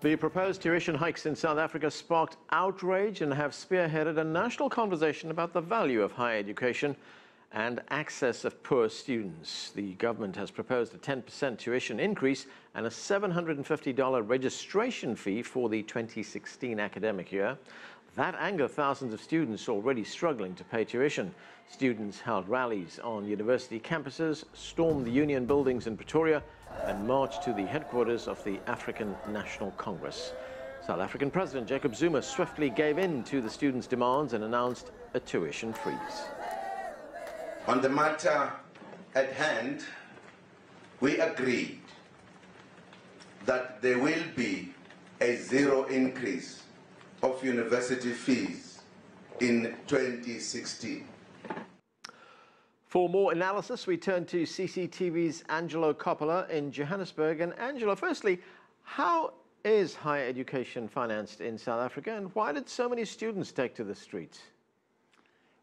The proposed tuition hikes in South Africa sparked outrage and have spearheaded a national conversation about the value of higher education and access of poor students. The government has proposed a 10% tuition increase and a $750 registration fee for the 2016 academic year. That angered thousands of students already struggling to pay tuition. Students held rallies on university campuses, stormed the union buildings in Pretoria, and marched to the headquarters of the African National Congress. South African President Jacob Zuma swiftly gave in to the students' demands and announced a tuition freeze. On the matter at hand, we agreed that there will be a zero increase of university fees in 2016. For more analysis, we turn to CCTV's Angelo Coppola in Johannesburg. And Angelo, firstly, how is higher education financed in South Africa, and why did so many students take to the streets?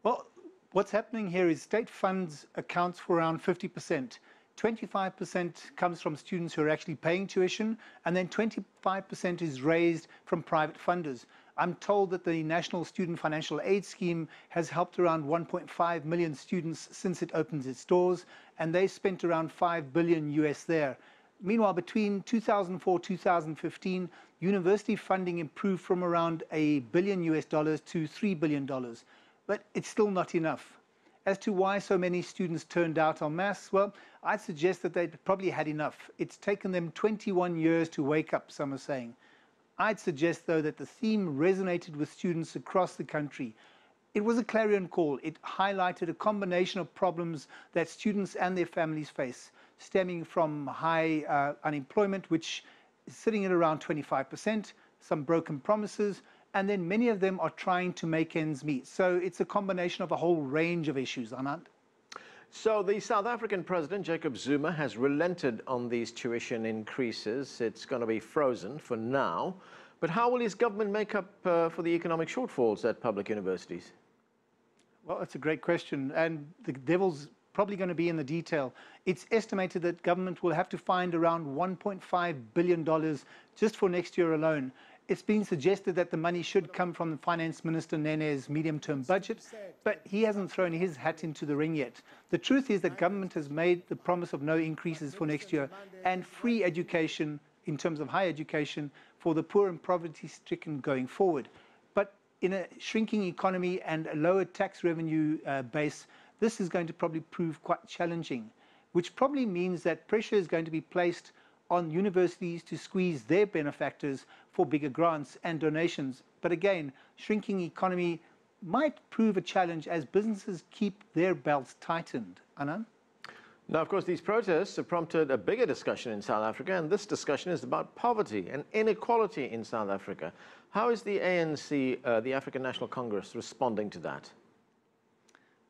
Well, what's happening here is state funds accounts for around 50%. 25% comes from students who are actually paying tuition, and then 25% is raised from private funders. I'm told that the National Student Financial Aid Scheme has helped around 1.5 million students since it opened its doors, and they spent around $5 billion US there. Meanwhile, between 2004-2015, university funding improved from around $1 billion US to $3 billion. But it's still not enough. As to why so many students turned out en masse, well, I'd suggest that they'd probably had enough. It's taken them 21 years to wake up, some are saying. I'd suggest, though, that the theme resonated with students across the country. It was a clarion call. It highlighted a combination of problems that students and their families face, stemming from high unemployment, which is sitting at around 25%, some broken promises, and then many of them are trying to make ends meet. So it's a combination of a whole range of issues, Anand. So the South African President, Jacob Zuma, has relented on these tuition increases. It's going to be frozen for now. But how will his government make up for the economic shortfalls at public universities? Well, that's a great question. And the devil's probably going to be in the detail. It's estimated that government will have to find around $1.5 billion just for next year alone. It's been suggested that the money should come from the Finance Minister Nene's medium-term budget, but he hasn't thrown his hat into the ring yet. The truth is that government has made the promise of no increases for next year and free education in terms of higher education for the poor and poverty-stricken going forward. But in a shrinking economy and a lower tax revenue base, this is going to probably prove quite challenging, which probably means that pressure is going to be placed on universities to squeeze their benefactors for bigger grants and donations. But again, shrinking economy might prove a challenge as businesses keep their belts tightened. Anand? Now, of course, these protests have prompted a bigger discussion in South Africa, and this discussion is about poverty and inequality in South Africa. How is the ANC, the African National Congress, responding to that?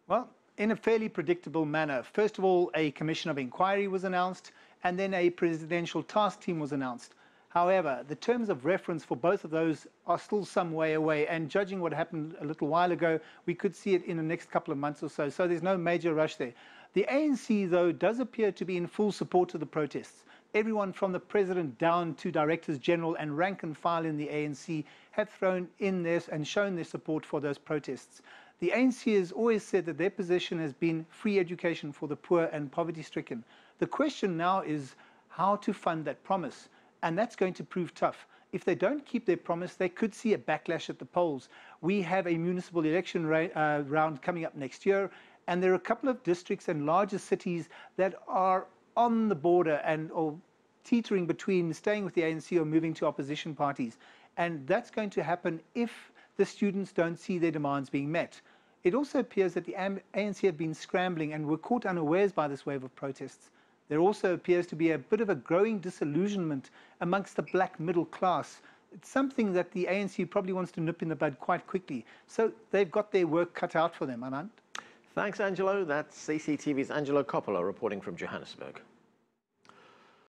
Well, in a fairly predictable manner. First of all, a commission of inquiry was announced, and then a presidential task team was announced. However, the terms of reference for both of those are still some way away, and judging what happened a little while ago, we could see it in the next couple of months or so, so there's no major rush there. The ANC, though, does appear to be in full support of the protests. Everyone from the president down to directors general and rank and file in the ANC have thrown in this and shown their support for those protests. The ANC has always said that their position has been free education for the poor and poverty-stricken. The question now is how to fund that promise, and that's going to prove tough. If they don't keep their promise, they could see a backlash at the polls. We have a municipal election round coming up next year, and there are a couple of districts and larger cities that are on the border or teetering between staying with the ANC or moving to opposition parties. And that's going to happen if the students don't see their demands being met. It also appears that the ANC have been scrambling and were caught unawares by this wave of protests. There also appears to be a bit of a growing disillusionment amongst the black middle class. It's something that the ANC probably wants to nip in the bud quite quickly. So they've got their work cut out for them, Anand. Thanks, Angelo. That's CCTV's Angelo Coppola reporting from Johannesburg.